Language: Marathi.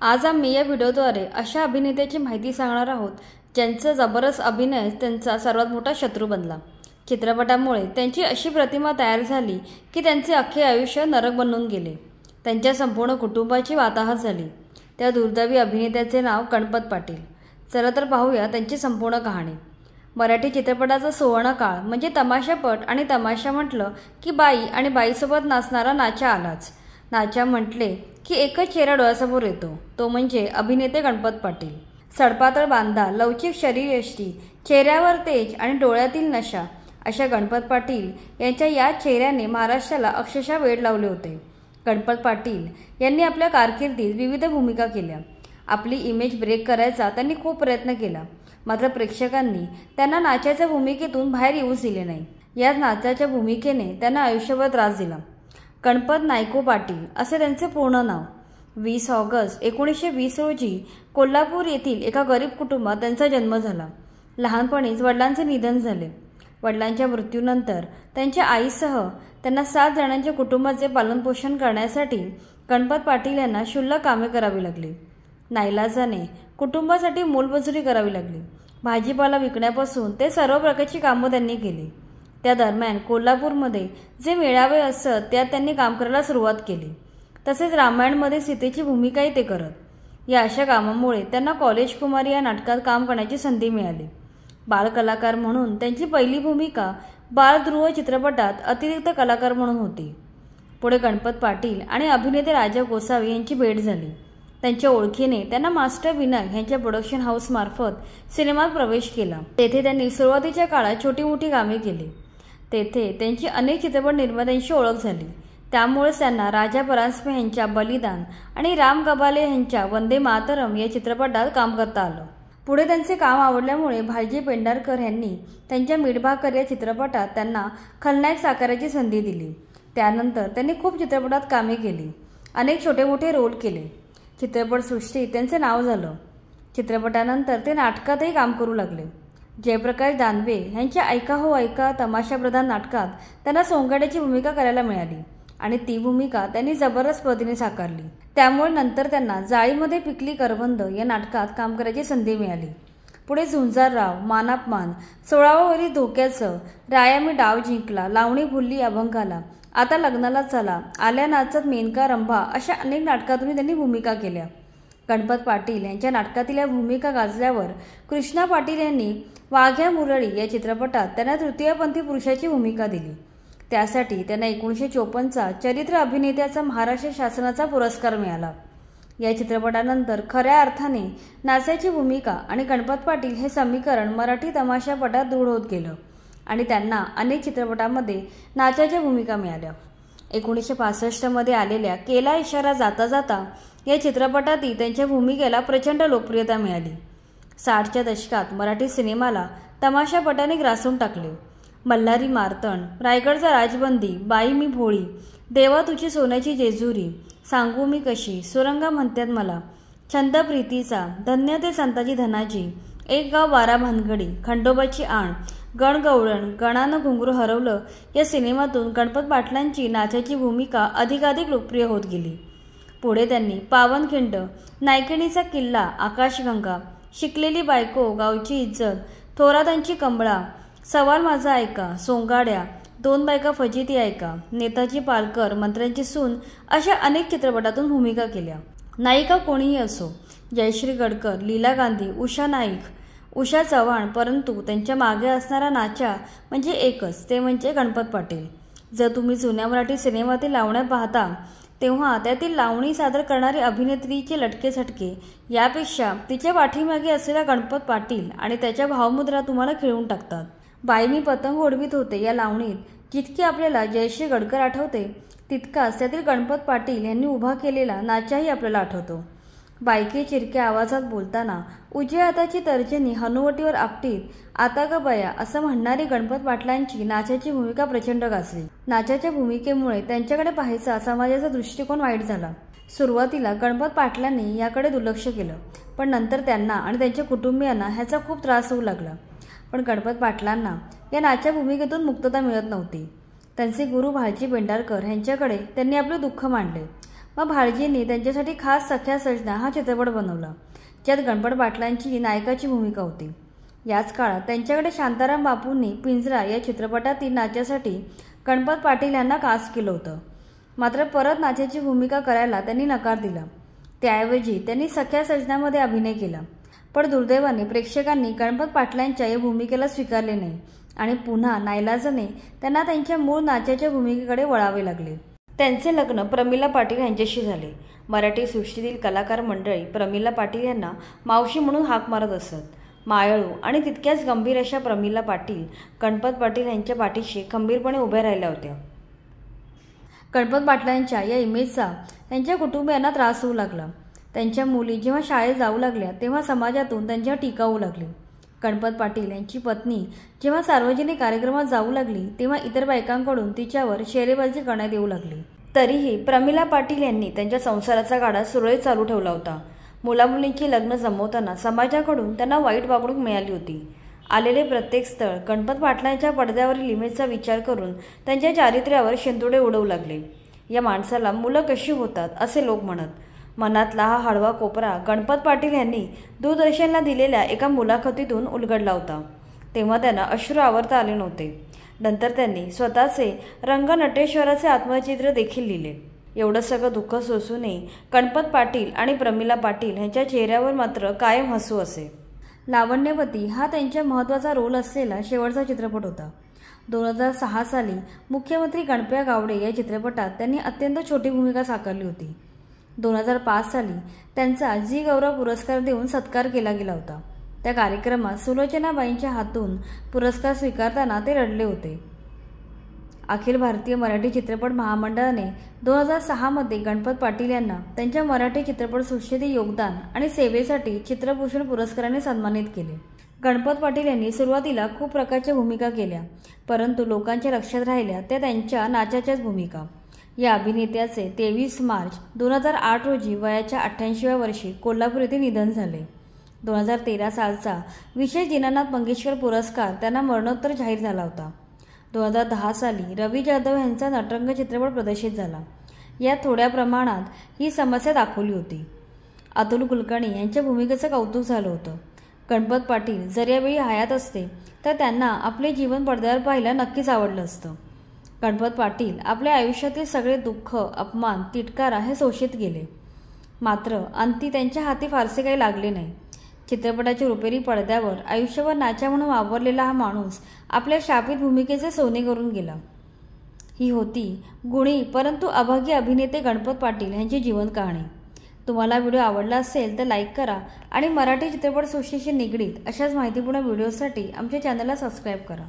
आज आम्ही या व्हिडिओद्वारे अशा अभिनेत्याची माहिती सांगणार आहोत ज्यांचा जबरदस्त अभिनय त्यांचा सर्वात मोठा शत्रू बनला। चित्रपटामुळे त्यांची अशी प्रतिमा तयार झाली की त्यांचे अख्खे आयुष्य नरक बनून गेले। त्यांच्या संपूर्ण कुटुंबाची वाताहत झाली। त्या दुर्दैवी अभिनेत्याचे नाव गणपत पाटील। चला तर पाहूया त्यांची संपूर्ण कहाणी। मराठी चित्रपटाचा सुवर्ण काळ म्हणजे तमाशापट आणि तमाशा म्हटलं की बाई आणि बाईसोबत नाचणारा नाचा आलाच। नाचा म्हटले की एकच चेहरा डोळ्यासमोर येतो, तो म्हणजे अभिनेते गणपत पाटील। सडपातळ बांधा, लवचिक शरीरयष्टी, चेहऱ्यावर तेज आणि डोळ्यातील नशा अशा गणपत पाटील यांच्या या चेहऱ्याने महाराष्ट्राला अक्षरशः वेड लावले होते। गणपत पाटील यांनी आपल्या कारकिर्दीत विविध भूमिका केल्या। आपली इमेज ब्रेक करायचा त्यांनी खूप प्रयत्न केला, मात्र प्रेक्षकांनी त्यांना नाचाच्या भूमिकेतून बाहेर येऊच दिले नाही। या नाचाच्या भूमिकेने त्यांना आयुष्यभर त्रास दिला। गणपत नायको पाटील असे त्यांचे पूर्ण नाव। 20 ऑगस्ट 1920 रोजी कोल्हापूर येथील एका गरीब कुटुंबात त्यांचा जन्म झाला। लहानपणीच वडिलांचे निधन झाले। वडिलांच्या मृत्यूनंतर त्यांच्या आईसह त्यांना 7 जणांच्या कुटुंबाचे पालनपोषण करण्यासाठी गणपत पाटील यांना क्षुल्लक कामे करावी लागली। नाईलाजाने कुटुंबासाठी मोलमजुरी करावी लागली। भाजीपाला विकण्यापासून ते सर्व प्रकारची कामं त्यांनी केली। त्या दरम्यान कोल्हापूरमध्ये जे मेळावे असत त्यात त्यांनी काम करायला सुरुवात केली। तसेच रामायणमध्ये सीतेची भूमिकाही ते करत। या अशा कामामुळे त्यांना कॉलेज कुमारी या नाटकात काम करण्याची संधी मिळाली। बालकलाकार म्हणून त्यांची पहिली भूमिका बालध्रुव चित्रपटात अतिरिक्त कलाकार म्हणून होती। पुढे गणपत पाटील आणि अभिनेते राजा गोसावी यांची भेट झाली। त्यांच्या ओळखीने त्यांना मास्टर विनायक यांच्या प्रोडक्शन हाऊस मार्फत सिनेमात प्रवेश केला। तेथे त्यांनी सुरुवातीच्या काळात छोटी मोठी कामे केली। तेथे त्यांची अनेक चित्रपट निर्मात्यांशी ओळख झाली। त्यामुळेच त्यांना राजा परांजपे यांच्या बलिदान आणि राम गबाले यांच्या वंदे मातरम या चित्रपटात काम करता आलं। पुढे त्यांचे काम आवडल्यामुळे भालजी पेंढारकर यांनी त्यांच्या मिठभाकर या चित्रपटात त्यांना खलनायक साकारायची संधी दिली। त्यानंतर त्यांनी खूप चित्रपटात कामे केली, अनेक छोटे मोठे रोल केले। चित्रपटसृष्टीत त्यांचे नाव झालं। चित्रपटानंतर ते नाटकातही काम करू लागले। जयप्रकाश दानवे यांच्या ऐका हो ऐका तमाशाप्रधान नाटकात त्यांना सोंगाड्याची भूमिका करायला मिळाली आणि ती भूमिका त्यांनी जबरदस्त पद्धतीने साकारली। त्यामुळे नंतर त्यांना जाळीमध्ये पिकली करवंद या नाटकात काम करायची संधी मिळाली। पुढे झुंजारराव, मानापमान, 16व्या वरी धोक्याचं, राया मी डाव जिंकला, लावणी भुलली अभंगाला, आता लग्नाला चला, आल्या नाचत मेनका रंभा अशा अनेक नाटकातून त्यांनी भूमिका केल्या। गणपत पाटील यांच्या नाटकातील या भूमिका गाजल्यावर कृष्णा पाटील यांनी वाघ्या मुरळी या चित्रपटात त्यांना तृतीयपंथी पुरुषाची भूमिका दिली। त्यासाठी त्यांना 1954चा चरित्र अभिनेत्याचा महाराष्ट्र शासनाचा पुरस्कार मिळाला। या चित्रपटानंतर खऱ्या अर्थाने नाचाची भूमिका आणि गणपत पाटील हे समीकरण मराठी तमाशापटात दृढ होत गेलं आणि त्यांना अनेक चित्रपटांमध्ये नाचाच्या भूमिका मिळाल्या। 1965 आलेल्या केला इशारा जाता जाता या चित्रपटातही त्यांच्या भूमिकेला प्रचंड लोकप्रियता मिळाली। 60च्या दशकात मराठी सिनेमाला तमाशापटाने ग्रासून टाकले। मल्हारी मार्तंड, रायगडचा राजबंदी, बाई मी भोळी, देवा तुझी सोन्याची जेजुरी, सांगू मी कशी, सुरंगा म्हणतात मला, छंद प्रीतीचा, धन्य ते संताजी धनाजी, एक गाव 12 भानगडी, खंडोबाची आण, गणगवळण, गणानं घुंगरू हरवलं या सिनेमातून गणपत पाटलांची नाचाची भूमिका अधिकाधिक लोकप्रिय होत गेली। पुढे त्यांनी पावनखिंड, नायकिणीचा किल्ला, आकाशगंगा, शिकलेली बायको, गावची इज्जत, थोरातांची कंबळा, सवाल माझा ऐका, सोंगाड्या, 2 बायका फजिती ऐका, नेताजी पालकर, मंत्र्यांची सून अशा अनेक चित्रपटातून भूमिका केल्या। नायिका कोणीही असो, जयश्री गडकर, लीला गांधी, उषा नाईक, उषा चव्हाण, परंतु त्यांच्या मागे असणारा नाचा म्हणजे एकच, ते म्हणजे गणपत पाटील। जर तुम्ही जुन्या मराठी सिनेमातील लावण्या पाहता तेव्हा त्यातील लावणी सादर करणारी अभिनेत्रीचे लटके झटके यापेक्षा तिच्या पाठीमागे असलेला गणपत पाटील आणि त्याच्या भावमुद्रा तुम्हाला खिळून टाकतात। बाई मी पतंग उडवीत होते या लावणीत जितकी आपल्याला जयश्री गडकर आठवते तितकाच त्यातील गणपत पाटील यांनी उभा केलेला नाचाही आपल्याला आठवतो। बायके चिरक्या आवाजात बोलताना उजव्या हाताची तर्जनी हनुवटीवर आपटीत आता ग बया असं म्हणणारी गणपत पाटलांची नाचाची भूमिका प्रचंड गाजली। नाचाच्या भूमिकेमुळे त्यांच्याकडे पाहायचा समाजाचा दृष्टिकोन वाईट झाला। सुरुवातीला गणपत पाटलांनी याकडे दुर्लक्ष केलं, पण नंतर त्यांना आणि त्यांच्या कुटुंबियांना ह्याचा खूप त्रास होऊ लागला। पण गणपत पाटलांना या नाच्या भूमिकेतून मुक्तता मिळत नव्हती। त्यांचे गुरु भालजी पेंढारकर यांच्याकडे त्यांनी आपले दुःख मांडले, मग भाळजींनी त्यांच्यासाठी खास सख्या सजना हा चित्रपट बनवला, ज्यात गणपत पाटलांची नायकाची भूमिका होती। याच काळात त्यांच्याकडे शांताराम बापूंनी पिंजरा या चित्रपटातील नाचासाठी गणपत पाटील यांना कास्ट केलं होतं। मात्र परत नाचाची भूमिका करायला त्यांनी नकार दिला। त्याऐवजी त्यांनी सख्या सजनामध्ये अभिनय केला। पण दुर्दैवाने प्रेक्षकांनी गणपत पाटलांच्या या भूमिकेला स्वीकारले नाही आणि पुन्हा नाईलाजाने त्यांना त्यांच्या मूळ नाचाच्या भूमिकेकडे वळावे लागले। त्यांचे लग्न प्रमिला पाटील यांच्याशी झाले। मराठी सृष्टीतील कलाकार मंडळी प्रमिला पाटील यांना मावशी म्हणून हाक मारत असत। मायाळू आणि तितक्याच गंभीर अशा प्रमिला पाटील गणपत पाटील यांच्या पाठीशी खंबीरपणे उभ्या राहिल्या होत्या। गणपत पाटलांच्या या इमेजचा त्यांच्या कुटुंबियांना त्रास होऊ लागला। त्यांच्या मुली जेव्हा शाळेत जाऊ लागल्या तेव्हा समाजातून त्यांच्यावर टीका होऊ लागली। गणपत पाटील यांची पत्नी जेव्हा सार्वजनिक कार्यक्रमात जाऊ लागली तेव्हा इतर बायकांकडून तिच्यावर शेरेबाजी करण्यात येऊ लागली। तरीही प्रमिला पाटील यांनी त्यांच्या संसाराचा गाडा सुरळीत चालू ठेवला होता। मुलामुलींची लग्न जमवताना समाजाकडून त्यांना वाईट वागणूक मिळाली होती। आलेले प्रत्येक स्थळ गणपत पाटलांच्या पडद्यावरील इमेजचा विचार करून त्यांच्या चारित्र्यावर शेंदुडे उडवू लागले। या माणसाला मुलं कशी होतात असे लोक म्हणत। मनातला हा हळवा कोपरा गणपत पाटील यांनी दूरदर्शनला दिलेल्या एका मुलाखतीतून उलगडला होता। तेव्हा त्यांना अश्रू आवरता आले नव्हते। नंतर त्यांनी स्वतःचे रंगनटेश्वराचे आत्मचित्र देखील लिहिले। एवढं सगळं दुःख सोसूनही गणपत पाटील आणि प्रमिला पाटील यांच्या चेहऱ्यावर मात्र कायम हसू असे। लावण्यवती हा त्यांच्या महत्त्वाचा रोल असलेला शेवटचा चित्रपट होता। 2006 साली मुख्यमंत्री गणप्या गावडे या चित्रपटात त्यांनी अत्यंत छोटी भूमिका साकारली होती। 2005 साली त्यांचा जी गौरव पुरस्कार देऊन सत्कार केला गेला होता। त्या कार्यक्रमात सुलोचनाबाईंच्या हातून पुरस्कार स्वीकारताना ते रडले होते। अखिल भारतीय मराठी चित्रपट महामंडळाने 2006 मध्ये गणपत पाटील यांना त्यांच्या मराठी चित्रपटसृष्टीतील योगदान आणि सेवेसाठी चित्रभूषण पुरस्काराने सन्मानित केले। गणपत पाटील यांनी सुरुवातीला खूप प्रकारच्या भूमिका केल्या, परंतु लोकांच्या लक्षात राहिल्या त्या त्यांच्या नाचाच्याच भूमिका। या अभिनेत्याचे 23 मार्च 2008 रोजी वयाच्या 88व्या वर्षी कोल्हापूर येथे निधन झाले। 2013 सालचा विशेष दीनानाथ मंगेशकर पुरस्कार त्यांना मरणोत्तर जाहीर झाला होता। 2010 साली रवी जाधव यांचा नटरंग चित्रपट प्रदर्शित झाला। यात थोड्या प्रमाणात ही समस्या दाखवली होती। अतुल कुलकर्णी यांच्या भूमिकेचं कौतुक झालं होतं। गणपत पाटील जर यावेळी हयात असते तर त्यांना आपले जीवन पडद्यावर पाहायला नक्कीच आवडलं असतं। गणपत पाटील आपल्या आयुष्यातील सगळे दुःख, अपमान, तिटकारा हे शोषित गेले, मात्र अंती त्यांच्या हाती फारसे काही लागले नाही। चित्रपटाच्या रुपेरी पडद्यावर आयुष्यभर नाचा म्हणून वावरलेला हा माणूस आपल्या शापित भूमिकेचे सोने करून गेला। ही होती गुणी परंतु अभागी अभिनेते गणपत पाटील यांची जीवन कहाणी। तुम्हाला व्हिडिओ आवडला असेल तर लाईक करा आणि मराठी चित्रपटसृष्टीशी निगडीत अशाच माहितीपूर्ण व्हिडिओसाठी आमच्या चॅनलला सबस्क्राईब करा।